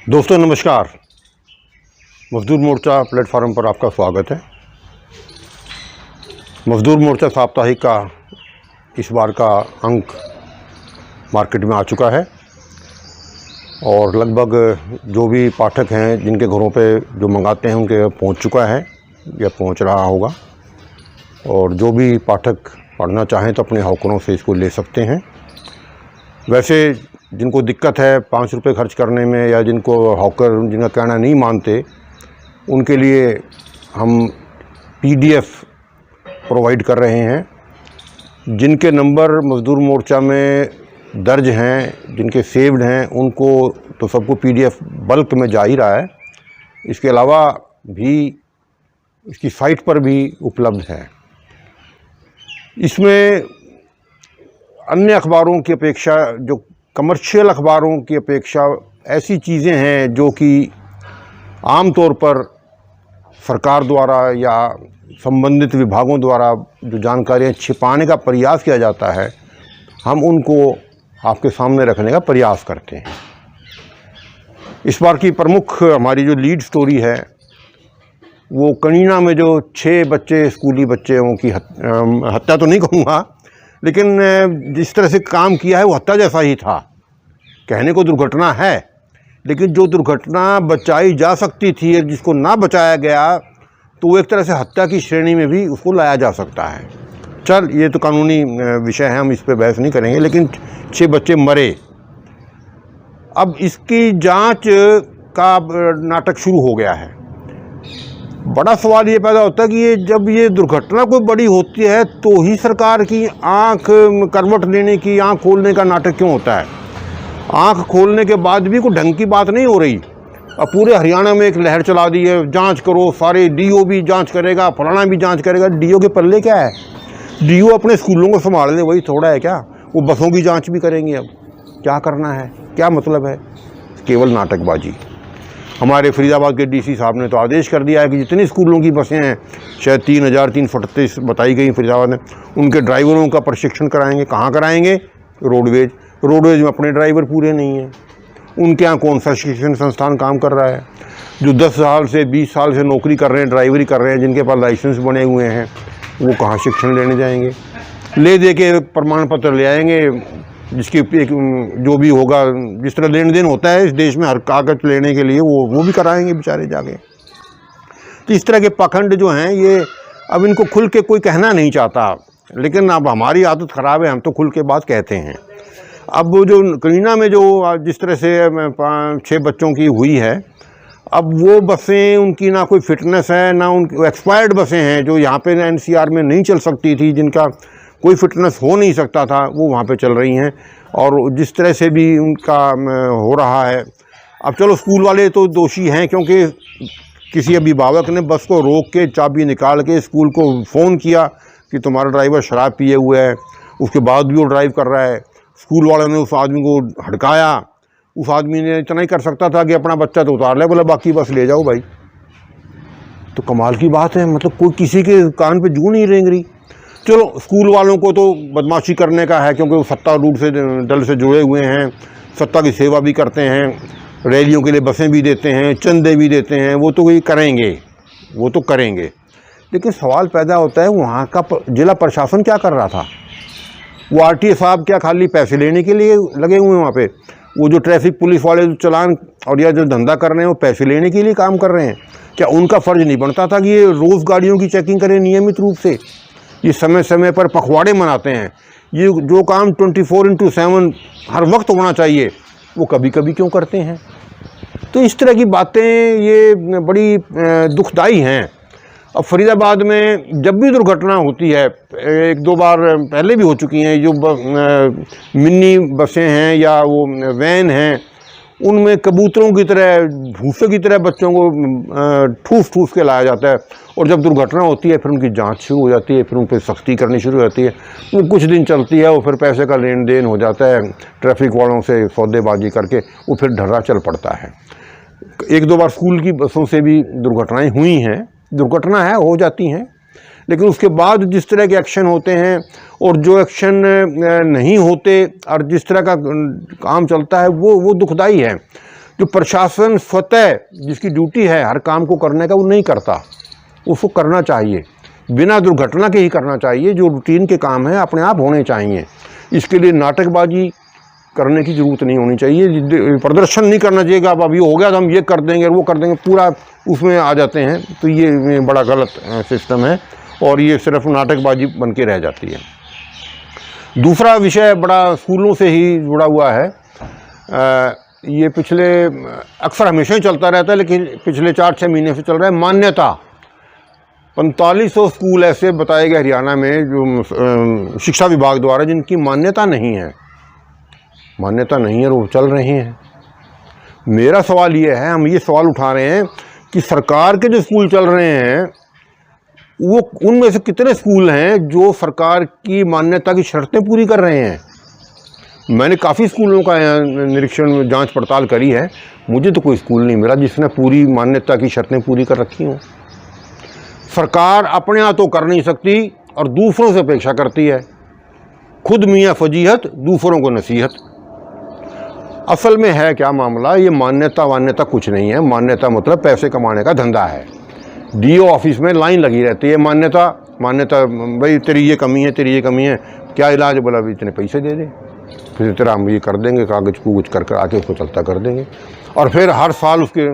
दोस्तों नमस्कार। मजदूर मोर्चा प्लेटफॉर्म पर आपका स्वागत है। मजदूर मोर्चा साप्ताहिक का इस बार का अंक मार्केट में आ चुका है और लगभग जो भी पाठक हैं जिनके घरों पे जो मंगाते हैं उनके पहुंच चुका है या पहुंच रहा होगा। और जो भी पाठक पढ़ना चाहें तो अपने हौकरों से इसको ले सकते हैं। वैसे जिनको दिक्कत है 5 रुपये खर्च करने में या जिनको हॉकर जिनका कहना नहीं मानते, उनके लिए हम पीडीएफ प्रोवाइड कर रहे हैं। जिनके नंबर मज़दूर मोर्चा में दर्ज हैं, जिनके सेव्ड हैं, उनको तो सबको पीडीएफ बल्क में जा ही रहा है। इसके अलावा भी इसकी साइट पर भी उपलब्ध है। इसमें अन्य अखबारों की अपेक्षा, जो कमर्शियल अखबारों की अपेक्षा ऐसी चीज़ें हैं जो कि आम तौर पर सरकार द्वारा या संबंधित विभागों द्वारा जो जानकारियाँ छिपाने का प्रयास किया जाता है, हम उनको आपके सामने रखने का प्रयास करते हैं। इस बार की प्रमुख हमारी जो लीड स्टोरी है वो कनीना में जो 6 बच्चे, स्कूली बच्चों की हत्या तो नहीं कहूँगा, लेकिन जिस तरह से काम किया है वो हत्या जैसा ही था। कहने को दुर्घटना है, लेकिन जो दुर्घटना बचाई जा सकती थी और जिसको ना बचाया गया तो वो एक तरह से हत्या की श्रेणी में भी उसको लाया जा सकता है। चल, ये तो कानूनी विषय है, हम इस पे बहस नहीं करेंगे, लेकिन 6 बच्चे मरे। अब इसकी जांच का नाटक शुरू हो गया है। बड़ा सवाल ये पैदा होता है कि ये जब ये दुर्घटना कोई बड़ी होती है तो ही सरकार की आंख करवट लेने की, आंख खोलने का नाटक क्यों होता है। आंख खोलने के बाद भी कोई ढंग की बात नहीं हो रही। अब पूरे हरियाणा में एक लहर चला दी है, जांच करो, सारे डीओ भी जांच करेगा, फलाना भी जांच करेगा। डीओ के पल्ले क्या है? डीओ अपने स्कूलों को संभाल ले, वही थोड़ा है क्या? वो बसों की जाँच भी करेंगे। अब क्या करना है, क्या मतलब है? केवल नाटकबाजी। हमारे फरीदाबाद के डीसी साहब ने तो आदेश कर दिया है कि जितनी स्कूलों की बसें हैं, शायद 3,338 बताई गई फरीदाबाद में, उनके ड्राइवरों का प्रशिक्षण कराएंगे। कहाँ कराएंगे? रोडवेज में अपने ड्राइवर पूरे नहीं हैं। उनके यहाँ कौन सा शिक्षण संस्थान काम कर रहा है? जो 10 साल से 20 साल से नौकरी कर रहे हैं, ड्राइवरी कर रहे हैं, जिनके पास लाइसेंस बने हुए हैं, वो कहाँ शिक्षण लेने जाएंगे? ले दे के प्रमाण पत्र ले आएंगे, जिसकी एक जो भी होगा, जिस तरह लेन देन होता है इस देश में हर कागज लेने के लिए, वो भी कराएंगे बेचारे जाके। तो इस तरह के पाखंड जो हैं, ये अब इनको खुल के कोई कहना नहीं चाहता, लेकिन अब हमारी आदत ख़राब है, हम तो खुल के बात कहते हैं। अब वो जो कनीना में जो जिस तरह से 6 बच्चों की हुई है, अब वो बसें, उनकी ना कोई फिटनेस है, ना उनकी एक्सपायर्ड बसें हैं जो यहाँ पे एनसीआर में नहीं चल सकती थी, जिनका कोई फिटनेस हो नहीं सकता था, वो वहाँ पे चल रही हैं। और जिस तरह से भी उनका हो रहा है, अब चलो स्कूल वाले तो दोषी हैं, क्योंकि किसी अभिभावक ने बस को रोक के चाबी निकाल के स्कूल को फ़ोन किया कि तुम्हारा ड्राइवर शराब पिए हुए है, उसके बाद भी वो ड्राइव कर रहा है। स्कूल वालों ने उस आदमी को हड़काया। उस आदमी ने इतना ही कर सकता था कि अपना बच्चा तो उतार ले, बोला बाकी बस ले जाओ भाई। तो कमाल की बात है, मतलब कोई किसी के कान पे जूं नहीं रेंग रही। चलो, स्कूल वालों को तो बदमाशी करने का है, क्योंकि वो सत्ता रूढ़ से दल से जुड़े हुए हैं, सत्ता की सेवा भी करते हैं, रैलियों के लिए बसें भी देते हैं, चंदे भी देते हैं, वो तो करेंगे। लेकिन सवाल पैदा होता है, वहाँ का जिला प्रशासन क्या कर रहा था? वो आरटीए साहब क्या खाली पैसे लेने के लिए लगे हुए हैं वहाँ पे? वो जो ट्रैफिक पुलिस वाले जो चालान और या जो धंधा कर रहे हैं, वो पैसे लेने के लिए काम कर रहे हैं? क्या उनका फ़र्ज़ नहीं बनता था कि ये रोज़ गाड़ियों की चेकिंग करें नियमित रूप से? ये समय समय पर पखवाड़े मनाते हैं। ये जो काम 24/7 हर वक्त होना चाहिए, वो कभी कभी क्यों करते हैं? तो इस तरह की बातें ये बड़ी दुखदाई हैं। अब फरीदाबाद में जब भी दुर्घटना होती है, 1-2 बार पहले भी हो चुकी हैं, जो मिनी बसें हैं या वो वैन हैं, उनमें कबूतरों की तरह, भूसे की तरह बच्चों को ठूस के लाया जाता है। और जब दुर्घटना होती है फिर उनकी जांच शुरू हो जाती है, फिर उन पर सख्ती करनी शुरू हो जाती है। वो कुछ दिन चलती है, वो फिर पैसे का लेन देन हो जाता है, ट्रैफिक वालों से सौदेबाजी करके वो फिर ढर्रा चल पड़ता है। 1-2 बार स्कूल की बसों से भी दुर्घटनाएँ हुई हैं। दुर्घटना है, हो जाती हैं, लेकिन उसके बाद जिस तरह के एक्शन होते हैं और जो एक्शन नहीं होते और जिस तरह का काम चलता है, वो दुखदाई है। जो प्रशासन स्वतः जिसकी ड्यूटी है हर काम को करने का, वो नहीं करता। उसको करना चाहिए, बिना दुर्घटना के ही करना चाहिए। जो रूटीन के काम है अपने आप होने चाहिए। इसके लिए नाटकबाजी करने की ज़रूरत नहीं होनी चाहिए, प्रदर्शन नहीं करना चाहिए कि अब अभी हो गया तो हम ये कर देंगे वो कर देंगे, पूरा उसमें आ जाते हैं। तो ये बड़ा गलत सिस्टम है और ये सिर्फ नाटकबाजी बन के रह जाती है। दूसरा विषय बड़ा स्कूलों से ही जुड़ा हुआ है। ये पिछले अक्सर हमेशा ही चलता रहता है, लेकिन पिछले 4-6 महीने से चल रहा है। मान्यता 4500 स्कूल ऐसे बताए गए हरियाणा में जो शिक्षा विभाग द्वारा जिनकी मान्यता नहीं है, मान्यता नहीं है, वो चल रहे हैं। मेरा सवाल ये है, हम ये सवाल उठा रहे हैं कि सरकार के जो स्कूल चल रहे हैं वो उनमें से कितने स्कूल हैं जो सरकार की मान्यता की शर्तें पूरी कर रहे हैं। मैंने काफ़ी स्कूलों का निरीक्षण जांच पड़ताल करी है, मुझे तो कोई स्कूल नहीं मिला जिसने पूरी मान्यता की शर्तें पूरी कर रखी हों। सरकार अपने यहाँ तो कर नहीं सकती और दूसरों से अपेक्षा करती है। खुद मियाँ फजीहत, दूसरों को नसीहत। असल में है क्या मामला, ये मान्यता कुछ नहीं है। मान्यता मतलब पैसे कमाने का धंधा है। डीओ ऑफिस में लाइन लगी रहती है, मान्यता भाई तेरी ये कमी है, तेरी ये कमी है, क्या इलाज, बोला भी इतने पैसे दे दे, फिर तेरा हम ये कर देंगे, कागज कुछ कर आके उसको चलता कर देंगे। और फिर हर साल उसके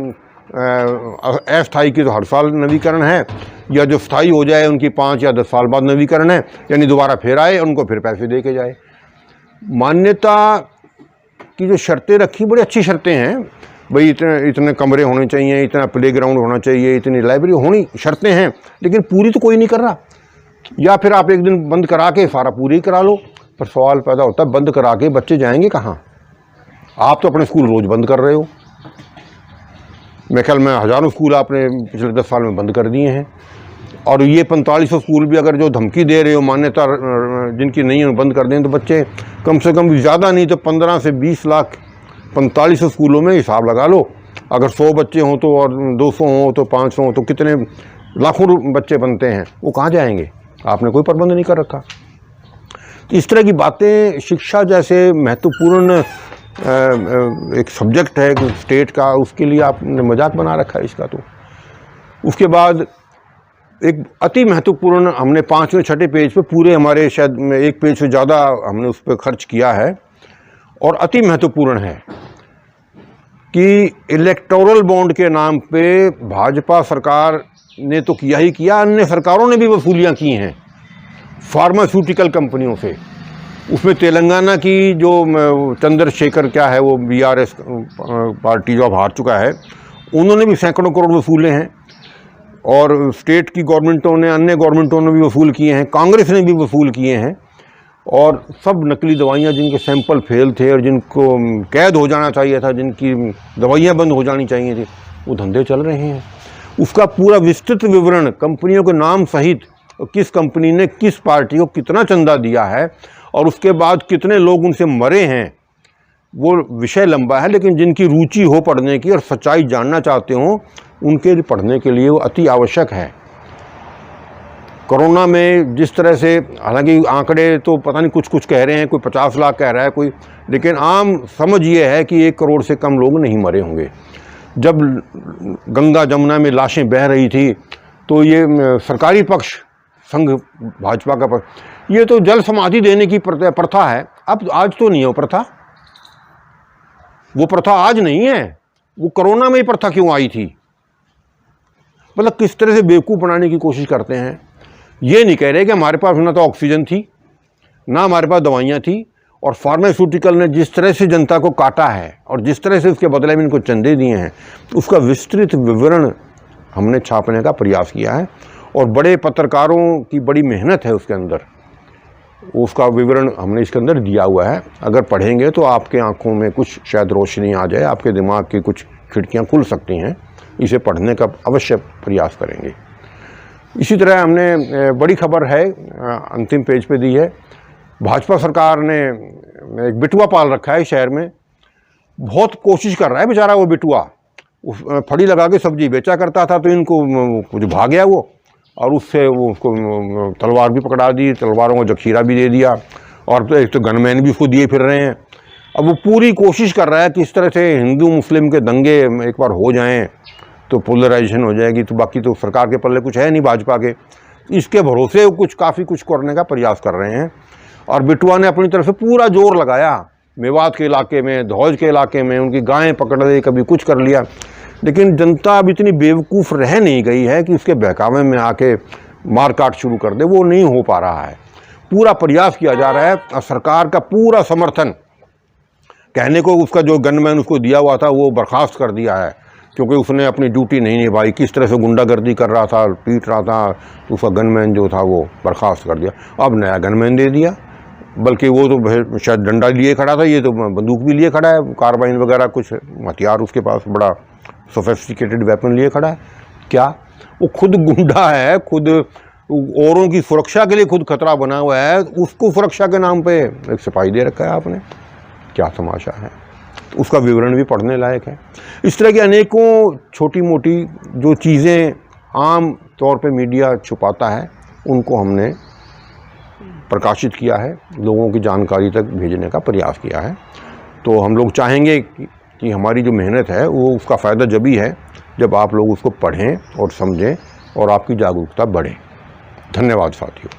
अस्थायी की तो हर साल नवीकरण है, या जो स्थायी हो जाए उनकी 5 या 10 साल बाद नवीकरण है, यानी दोबारा फिर आए उनको फिर पैसे दे के जाए। मान्यता की जो शर्तें रखी बड़ी अच्छी शर्तें हैं, भाई इतने कमरे होने चाहिए, इतना प्लेग्राउंड होना चाहिए, इतनी लाइब्रेरी होनी, शर्तें हैं, लेकिन पूरी तो कोई नहीं कर रहा। या फिर आप एक दिन बंद करा के सारा पूरी करा लो, पर सवाल पैदा होता है बंद करा के बच्चे जाएंगे कहाँ? आप तो अपने स्कूल रोज़ बंद कर रहे हो। मेरे ख्याल में हज़ारों स्कूल आपने पिछले 10 साल में बंद कर दिए हैं। और ये 4500 स्कूल भी अगर जो धमकी दे रहे हो मान्यता जिनकी नहीं है बंद कर दें, तो बच्चे कम से कम ज़्यादा नहीं तो 15 से 20 लाख 4500 स्कूलों में हिसाब लगा लो। अगर 100 बच्चे हों तो, और 200 हों तो, 500 हों तो कितने लाखों बच्चे बनते हैं, वो कहाँ जाएंगे? आपने कोई प्रबंध नहीं कर रखा। तो इस तरह की बातें, शिक्षा जैसे महत्वपूर्ण एक सब्जेक्ट है स्टेट का, उसके लिए आपने मजाक बना रखा है इसका। तो उसके बाद एक अति महत्वपूर्ण, हमने 5वें 6ठे पेज पे पूरे हमारे शायद 1 पेज से ज़्यादा हमने उस पर खर्च किया है, और अति महत्वपूर्ण है कि इलेक्टोरल बॉन्ड के नाम पे भाजपा सरकार ने तो किया ही किया, अन्य सरकारों ने भी वसूलियाँ की हैं फार्मास्यूटिकल कंपनियों से। उसमें तेलंगाना की जो चंद्रशेखर क्या है वो बीआरएस पार्टी जो अब हार चुका है, उन्होंने भी सैकड़ों करोड़ वसूले हैं, और स्टेट की गवर्नमेंटों ने, अन्य गवर्नमेंटों ने भी वसूल किए हैं, कांग्रेस ने भी वसूल किए हैं। और सब नकली दवाइयाँ जिनके सैंपल फेल थे और जिनको कैद हो जाना चाहिए था, जिनकी दवाइयाँ बंद हो जानी चाहिए थी, वो धंधे चल रहे हैं। उसका पूरा विस्तृत विवरण कंपनियों के नाम सहित, किस कंपनी ने किस पार्टी को कितना चंदा दिया है और उसके बाद कितने लोग उनसे मरे हैं, वो विषय लंबा है। लेकिन जिनकी रुचि हो पढ़ने की और सच्चाई जानना चाहते हो, उनके लिए पढ़ने के लिए वो अति आवश्यक है। कोरोना में जिस तरह से, हालांकि आंकड़े तो पता नहीं कुछ कह रहे हैं, कोई 50 लाख कह रहा है कोई, लेकिन आम समझ ये है कि 1 करोड़ से कम लोग नहीं मरे होंगे। जब गंगा जमुना में लाशें बह रही थी तो ये सरकारी पक्ष, संघ भाजपा का पक्ष, ये तो जल समाधि देने की प्रथा है। अब आज तो नहीं है वो प्रथा, वो प्रथा आज नहीं है, वो कोरोना में ही प्रथा क्यों आई थी? मतलब किस तरह से बेवकूफ़ बनाने की कोशिश करते हैं। ये नहीं कह रहे कि हमारे पास ना तो ऑक्सीजन थी, ना हमारे पास दवाइयाँ थी, और फार्मास्यूटिकल ने जिस तरह से जनता को काटा है और जिस तरह से उसके बदले में इनको चंदे दिए हैं, उसका विस्तृत विवरण हमने छापने का प्रयास किया है, और बड़े पत्रकारों की बड़ी मेहनत है उसके अंदर। उसका विवरण हमने इसके अंदर दिया हुआ है। अगर पढ़ेंगे तो आपके आंखों में कुछ शायद रोशनी आ जाए, आपके दिमाग की कुछ खिड़कियां खुल सकती हैं। इसे पढ़ने का अवश्य प्रयास करेंगे। इसी तरह हमने बड़ी खबर है अंतिम पेज पे दी है। भाजपा सरकार ने एक बिटुआ पाल रखा है शहर में, बहुत कोशिश कर रहा है बेचारा वो बिटुआ। फड़ी लगा के सब्जी बेचा करता था, तो इनको कुछ भाग गया वो, और उससे वो उसको तलवार भी पकड़ा दी, तलवारों को जखीरा भी दे दिया, और तो एक तो गनमैन भी उसको दिए फिर रहे हैं। अब वो पूरी कोशिश कर रहा है कि इस तरह से हिंदू मुस्लिम के दंगे एक बार हो जाएं तो पोलराइजेशन हो जाएगी, तो बाकी तो सरकार के पल्ले कुछ है नहीं भाजपा के, इसके भरोसे कुछ काफ़ी कुछ करने का प्रयास कर रहे हैं। और बिटवा ने अपनी तरफ से पूरा जोर लगाया, मेवात के इलाके में, धौज के इलाके में उनकी गायें पकड़ ली, कभी कुछ कर लिया, लेकिन जनता अब इतनी बेवकूफ़ रह नहीं गई है कि उसके बहकावे में आके मारकाट शुरू कर दे। वो नहीं हो पा रहा है, पूरा प्रयास किया जा रहा है और सरकार का पूरा समर्थन। कहने को उसका जो गनमैन उसको दिया हुआ था वो बर्खास्त कर दिया है, क्योंकि उसने अपनी ड्यूटी नहीं निभाई, किस तरह से गुंडागर्दी कर रहा था, पीट रहा था, तो उसका गनमैन जो था वो बर्खास्त कर दिया। अब नया गनमैन दे दिया, बल्कि वो तो शायद डंडा लिए खड़ा था, ये तो बंदूक भी लिए खड़ा है, कार्बाइन वगैरह कुछ हथियार उसके पास, बड़ा सोफिस्टिकेटेड वेपन लिए खड़ा है। क्या वो खुद गुंडा है, खुद औरों की सुरक्षा के लिए खुद खतरा बना हुआ है, उसको सुरक्षा के नाम पे एक सिपाही दे रखा है आपने। क्या तमाशा है, उसका विवरण भी पढ़ने लायक है। इस तरह की अनेकों छोटी मोटी जो चीज़ें आम तौर पे मीडिया छुपाता है, उनको हमने प्रकाशित किया है, लोगों की जानकारी तक भेजने का प्रयास किया है। तो हम लोग चाहेंगे कि हमारी जो मेहनत है वो उसका फ़ायदा जब ही है जब आप लोग उसको पढ़ें और समझें और आपकी जागरूकता बढ़े। धन्यवाद साथियों।